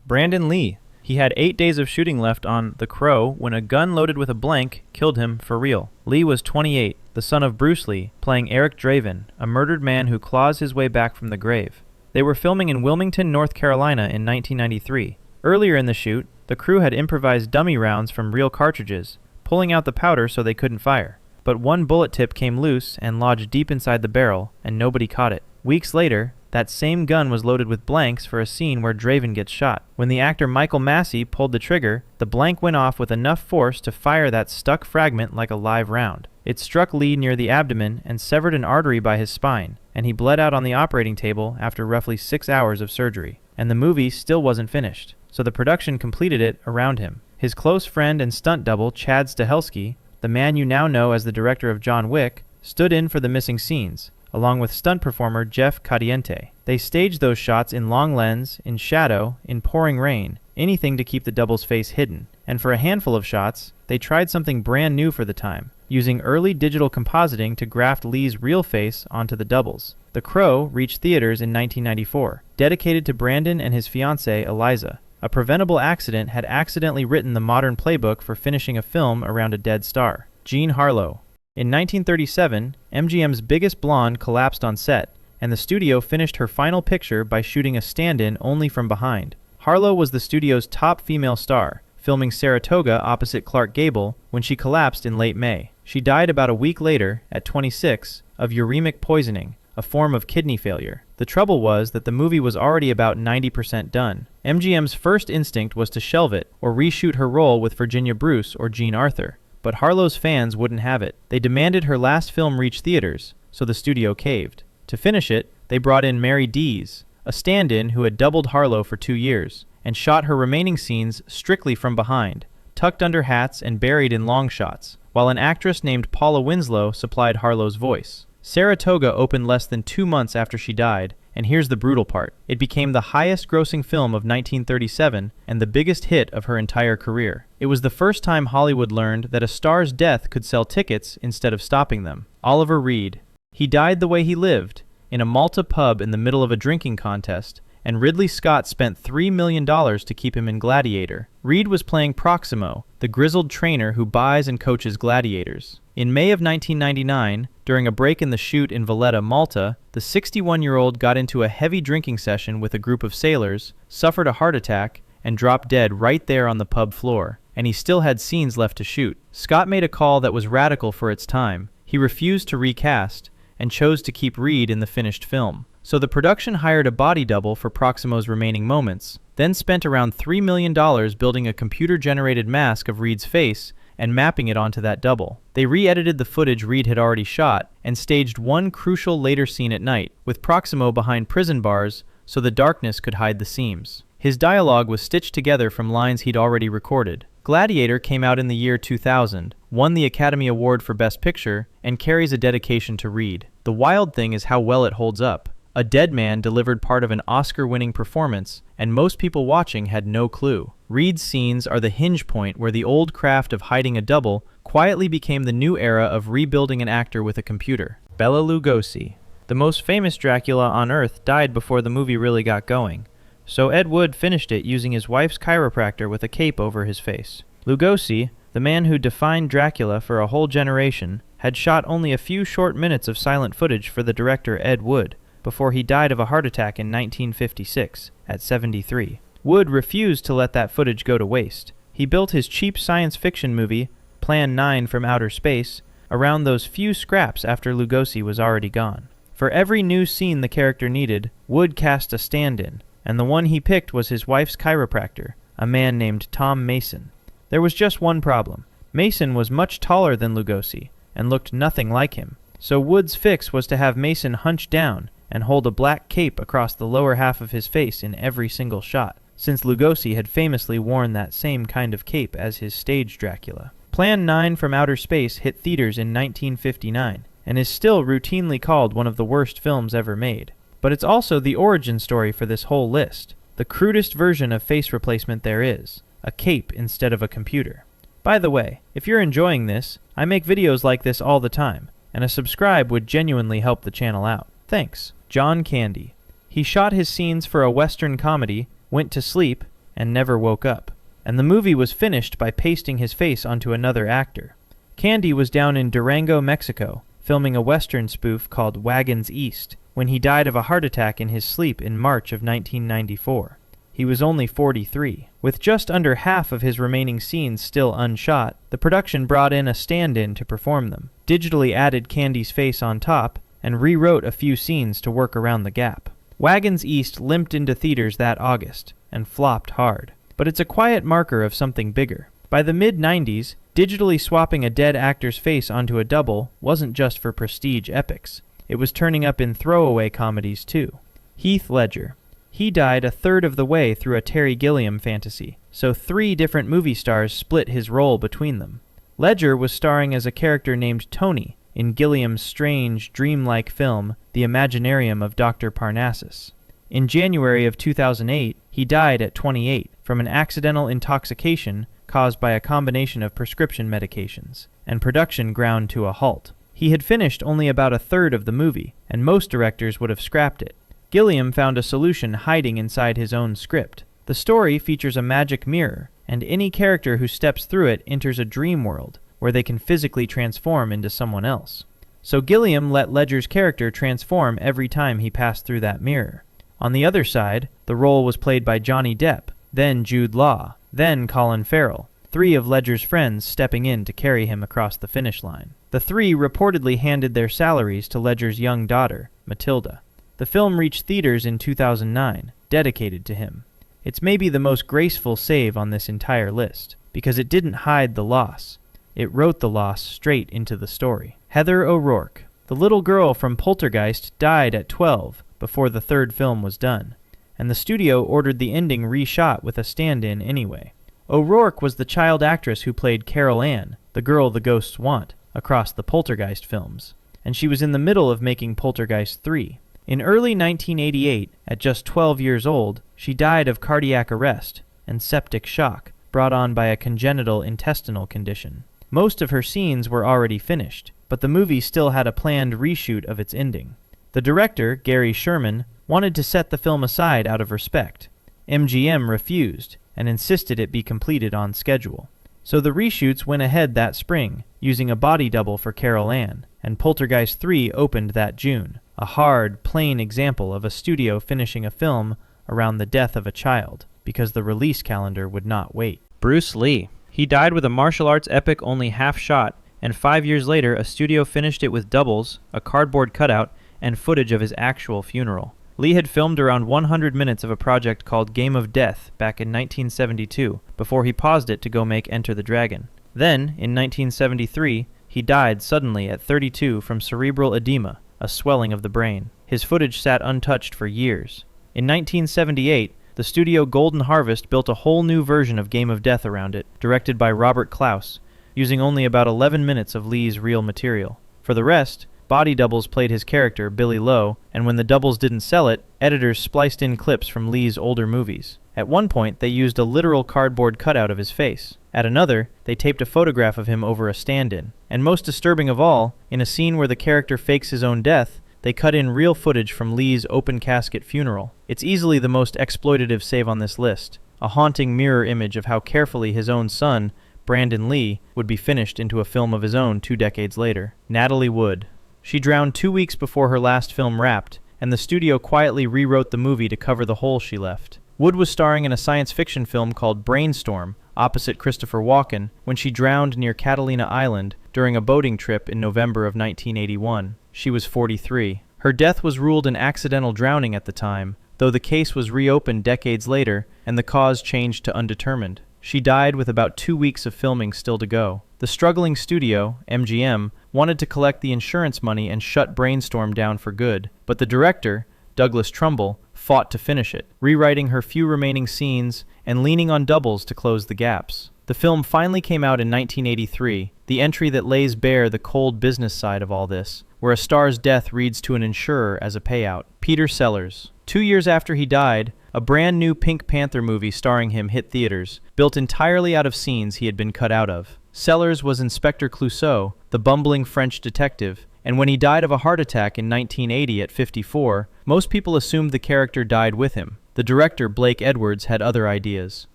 Brandon Lee. He had 8 days of shooting left on The Crow when a gun loaded with a blank killed him for real. Lee was 28, the son of Bruce Lee, playing Eric Draven, a murdered man who claws his way back from the grave. They were filming in Wilmington, North Carolina in 1993. Earlier in the shoot, the crew had improvised dummy rounds from real cartridges, pulling out the powder so they couldn't fire. But one bullet tip came loose and lodged deep inside the barrel, and nobody caught it. Weeks later, that same gun was loaded with blanks for a scene where Draven gets shot. When the actor Michael Massey pulled the trigger, the blank went off with enough force to fire that stuck fragment like a live round. It struck Lee near the abdomen and severed an artery by his spine, and he bled out on the operating table after roughly 6 hours of surgery. And the movie still wasn't finished, so the production completed it around him. His close friend and stunt double, Chad Stahelski, the man you now know as the director of John Wick, stood in for the missing scenes, along with stunt performer Jeff Cadiente. They staged those shots in long lens, in shadow, in pouring rain, anything to keep the double's face hidden. And for a handful of shots, they tried something brand new for the time, using early digital compositing to graft Lee's real face onto the doubles. The Crow reached theaters in 1994, dedicated to Brandon and his fiancée Eliza. A preventable accident had accidentally written the modern playbook for finishing a film around a dead star. Jean Harlow. In 1937, MGM's biggest blonde collapsed on set, and the studio finished her final picture by shooting a stand-in only from behind. Harlow was the studio's top female star, filming Saratoga opposite Clark Gable when she collapsed in late May. She died about a week later, at 26, of uremic poisoning, a form of kidney failure. The trouble was that the movie was already about 90% done. MGM's first instinct was to shelve it or reshoot her role with Virginia Bruce or Jean Arthur. But Harlow's fans wouldn't have it. They demanded her last film reach theaters, so the studio caved. To finish it, they brought in Mary Dees, a stand-in who had doubled Harlow for 2 years, and shot her remaining scenes strictly from behind, tucked under hats and buried in long shots, while an actress named Paula Winslow supplied Harlow's voice. Saratoga opened less than 2 months after she died, and here's the brutal part. It became the highest-grossing film of 1937 and the biggest hit of her entire career. It was the first time Hollywood learned that a star's death could sell tickets instead of stopping them. Oliver Reed. He died the way he lived, in a Malta pub in the middle of a drinking contest, and Ridley Scott spent $3 million to keep him in Gladiator. Reed was playing Proximo, the grizzled trainer who buys and coaches gladiators. In May of 1999, during a break in the shoot in Valletta, Malta, the 61-year-old got into a heavy drinking session with a group of sailors, suffered a heart attack, and dropped dead right there on the pub floor, and he still had scenes left to shoot. Scott made a call that was radical for its time. He refused to recast, and chose to keep Reed in the finished film. So the production hired a body double for Proximo's remaining moments, then spent around $3 million building a computer-generated mask of Reed's face and mapping it onto that double. They re-edited the footage Reed had already shot and staged one crucial later scene at night, with Proximo behind prison bars so the darkness could hide the seams. His dialogue was stitched together from lines he'd already recorded. Gladiator came out in the year 2000, won the Academy Award for Best Picture, and carries a dedication to Reed. The wild thing is how well it holds up. A dead man delivered part of an Oscar-winning performance, and most people watching had no clue. Reed's scenes are the hinge point where the old craft of hiding a double quietly became the new era of rebuilding an actor with a computer. Bela Lugosi. The most famous Dracula on Earth died before the movie really got going, so Ed Wood finished it using his wife's chiropractor with a cape over his face. Lugosi, the man who defined Dracula for a whole generation, had shot only a few short minutes of silent footage for the director Ed Wood, before he died of a heart attack in 1956, at 73. Wood refused to let that footage go to waste. He built his cheap science fiction movie, Plan 9 from Outer Space, around those few scraps after Lugosi was already gone. For every new scene the character needed, Wood cast a stand-in, and the one he picked was his wife's chiropractor, a man named Tom Mason. There was just one problem. Mason was much taller than Lugosi, and looked nothing like him. So Wood's fix was to have Mason hunch down and hold a black cape across the lower half of his face in every single shot, since Lugosi had famously worn that same kind of cape as his stage Dracula. Plan 9 from Outer Space hit theaters in 1959, and is still routinely called one of the worst films ever made. But it's also the origin story for this whole list, the crudest version of face replacement there is, a cape instead of a computer. By the way, if you're enjoying this, I make videos like this all the time, and a subscribe would genuinely help the channel out. Thanks. John Candy. He shot his scenes for a Western comedy, went to sleep, and never woke up. And the movie was finished by pasting his face onto another actor. Candy was down in Durango, Mexico, filming a Western spoof called Wagons East, when he died of a heart attack in his sleep in March of 1994. He was only 43. With just under half of his remaining scenes still unshot, the production brought in a stand-in to perform them, digitally added Candy's face on top, and rewrote a few scenes to work around the gap. Wagons East limped into theaters that August, and flopped hard. But it's a quiet marker of something bigger. By the mid-90s, digitally swapping a dead actor's face onto a double wasn't just for prestige epics. It was turning up in throwaway comedies too. Heath Ledger. He died a third of the way through a Terry Gilliam fantasy, so 3 different movie stars split his role between them. Ledger was starring as a character named Tony in Gilliam's strange, dreamlike film, The Imaginarium of Dr. Parnassus. In January of 2008, he died at 28 from an accidental intoxication caused by a combination of prescription medications, and production ground to a halt. He had finished only about a third of the movie, and most directors would have scrapped it. Gilliam found a solution hiding inside his own script. The story features a magic mirror, and any character who steps through it enters a dream world, where they can physically transform into someone else. So Gilliam let Ledger's character transform every time he passed through that mirror. On the other side, the role was played by Johnny Depp, then Jude Law, then Colin Farrell, 3 of Ledger's friends stepping in to carry him across the finish line. The 3 reportedly handed their salaries to Ledger's young daughter, Matilda. The film reached theaters in 2009, dedicated to him. It's maybe the most graceful save on this entire list, because it didn't hide the loss. It wrote the loss straight into the story. Heather O'Rourke. The little girl from Poltergeist died at 12 before the 3rd film was done, and the studio ordered the ending reshot with a stand-in anyway. O'Rourke was the child actress who played Carol Ann, the girl the ghosts want, across the Poltergeist films, and she was in the middle of making Poltergeist 3. In early 1988, at just 12 years old, she died of cardiac arrest and septic shock brought on by a congenital intestinal condition. Most of her scenes were already finished, but the movie still had a planned reshoot of its ending. The director, Gary Sherman, wanted to set the film aside out of respect. MGM refused and insisted it be completed on schedule. So the reshoots went ahead that spring, using a body double for Carol Ann, and Poltergeist 3 opened that June, a hard, plain example of a studio finishing a film around the death of a child, because the release calendar would not wait. Bruce Lee. He died with a martial arts epic only half shot, and 5 years later a studio finished it with doubles, a cardboard cutout, and footage of his actual funeral. Lee had filmed around 100 minutes of a project called Game of Death back in 1972, before he paused it to go make Enter the Dragon. Then, in 1973, he died suddenly at 32 from cerebral edema, a swelling of the brain. His footage sat untouched for years. In 1978, the studio Golden Harvest built a whole new version of Game of Death around it, directed by Robert Klaus, using only about 11 minutes of Lee's real material. For the rest, body doubles played his character, Billy Lowe, and when the doubles didn't sell it, editors spliced in clips from Lee's older movies. At one point, they used a literal cardboard cutout of his face. At another, they taped a photograph of him over a stand-in. And most disturbing of all, in a scene where the character fakes his own death, they cut in real footage from Lee's open-casket funeral. It's easily the most exploitative save on this list, a haunting mirror image of how carefully his own son, Brandon Lee, would be finished into a film of his own 2 decades later. Natalie Wood. She drowned 2 weeks before her last film wrapped, and the studio quietly rewrote the movie to cover the hole she left. Wood was starring in a science fiction film called Brainstorm, opposite Christopher Walken, when she drowned near Catalina Island during a boating trip in November of 1981. She was 43. Her death was ruled an accidental drowning at the time, though the case was reopened decades later and the cause changed to undetermined. She died with about 2 weeks of filming still to go. The struggling studio, MGM, wanted to collect the insurance money and shut Brainstorm down for good, but the director, Douglas Trumbull, fought to finish it, rewriting her few remaining scenes and leaning on doubles to close the gaps. The film finally came out in 1983, the entry that lays bare the cold business side of all this, where a star's death reads to an insurer as a payout. Peter Sellers. 2 years after he died, a brand new Pink Panther movie starring him hit theaters, built entirely out of scenes he had been cut out of. Sellers was Inspector Clouseau, the bumbling French detective, and when he died of a heart attack in 1980 at 54, most people assumed the character died with him. The director, Blake Edwards, had other ideas.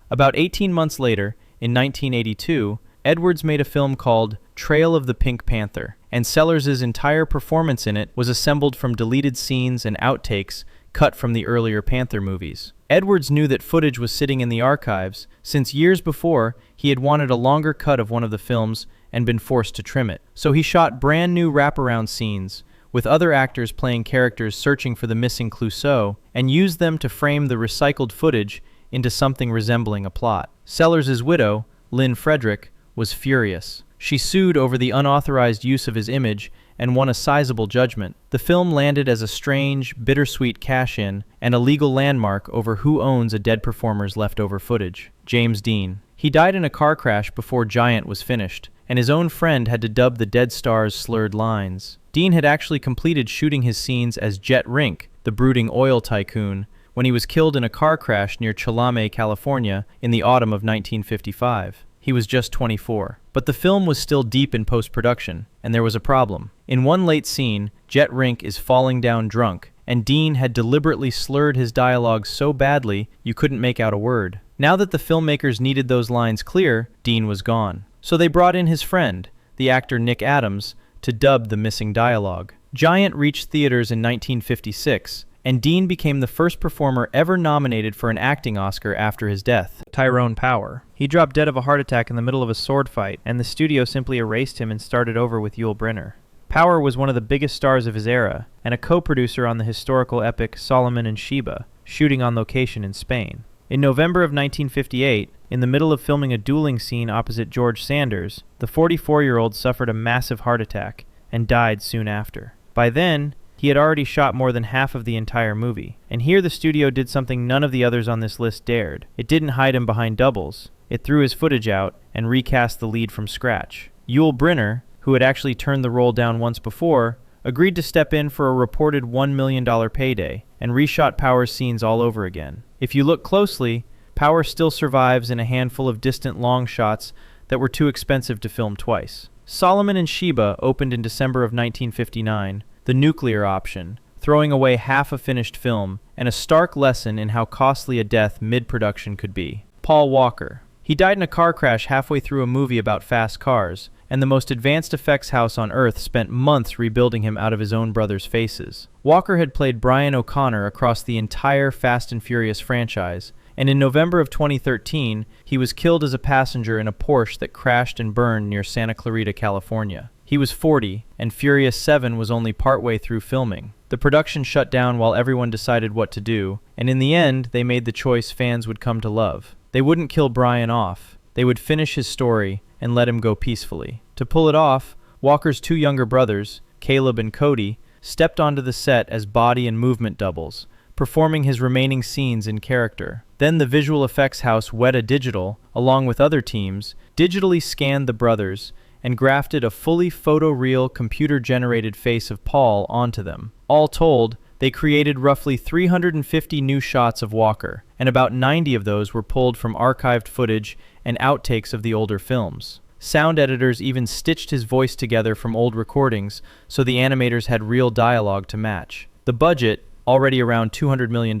About 18 months later, in 1982, Edwards made a film called Trail of the Pink Panther, and Sellers' entire performance in it was assembled from deleted scenes and outtakes cut from the earlier Panther movies. Edwards knew that footage was sitting in the archives, since years before he had wanted a longer cut of one of the films and been forced to trim it. So he shot brand new wraparound scenes, with other actors playing characters searching for the missing Clouseau, and used them to frame the recycled footage into something resembling a plot. Sellers' widow, Lynn Frederick, was furious. She sued over the unauthorized use of his image and won a sizable judgment. The film landed as a strange, bittersweet cash-in and a legal landmark over who owns a dead performer's leftover footage. James Dean. He died in a car crash before Giant was finished, and his own friend had to dub the dead star's slurred lines. Dean had actually completed shooting his scenes as Jet Rink, the brooding oil tycoon, when he was killed in a car crash near Chalame, California, in the autumn of 1955. He was just 24. But the film was still deep in post-production, and there was a problem. In one late scene, Jet Rink is falling down drunk, and Dean had deliberately slurred his dialogue so badly you couldn't make out a word. Now that the filmmakers needed those lines clear, Dean was gone. So they brought in his friend, the actor Nick Adams, to dub the missing dialogue. Giant reached theaters in 1956, and Dean became the first performer ever nominated for an acting Oscar after his death. Tyrone Power. He dropped dead of a heart attack in the middle of a sword fight, and the studio simply erased him and started over with Yul Brynner. Power was one of the biggest stars of his era, and a co-producer on the historical epic Solomon and Sheba, shooting on location in Spain. In November of 1958, in the middle of filming a dueling scene opposite George Sanders, the 44-year-old suffered a massive heart attack and died soon after. By then, he had already shot more than half of the entire movie, and here the studio did something none of the others on this list dared. It didn't hide him behind doubles. It threw his footage out and recast the lead from scratch. Yul Brynner, who had actually turned the role down once before, agreed to step in for a reported $1 million payday and reshot Power's scenes all over again. If you look closely, Power still survives in a handful of distant long shots that were too expensive to film twice. Solomon and Sheba opened in December of 1959, the nuclear option, throwing away half a finished film, and a stark lesson in how costly a death mid-production could be. Paul Walker. He died in a car crash halfway through a movie about fast cars, and the most advanced effects house on Earth spent months rebuilding him out of his own brother's faces. Walker had played Brian O'Connor across the entire Fast and Furious franchise, and in November of 2013, he was killed as a passenger in a Porsche that crashed and burned near Santa Clarita, California. He was 40, and Furious 7 was only partway through filming. The production shut down while everyone decided what to do, and in the end, they made the choice fans would come to love. They wouldn't kill Brian off. They would finish his story and let him go peacefully. To pull it off, Walker's two younger brothers, Caleb and Cody, stepped onto the set as body and movement doubles, performing his remaining scenes in character. Then the visual effects house Weta Digital, along with other teams, digitally scanned the brothers and grafted a fully photoreal computer-generated face of Paul onto them. All told, they created roughly 350 new shots of Walker, and about 90 of those were pulled from archived footage and outtakes of the older films. Sound editors even stitched his voice together from old recordings, so the animators had real dialogue to match. The budget, already around $200 million,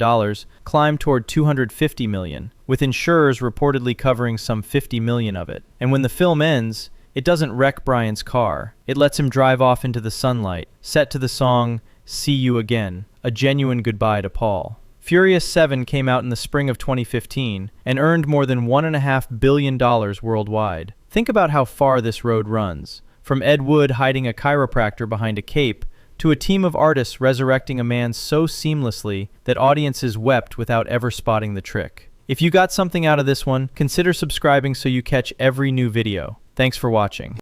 climbed toward $250 million, with insurers reportedly covering some $50 million of it. And when the film ends, it doesn't wreck Brian's car. It lets him drive off into the sunlight, set to the song "See You Again," a genuine goodbye to Paul. Furious 7 came out in the spring of 2015 and earned more than $1.5 billion worldwide. Think about how far this road runs, from Ed Wood hiding a chiropractor behind a cape to a team of artists resurrecting a man so seamlessly that audiences wept without ever spotting the trick. If you got something out of this one, consider subscribing so you catch every new video. Thanks for watching.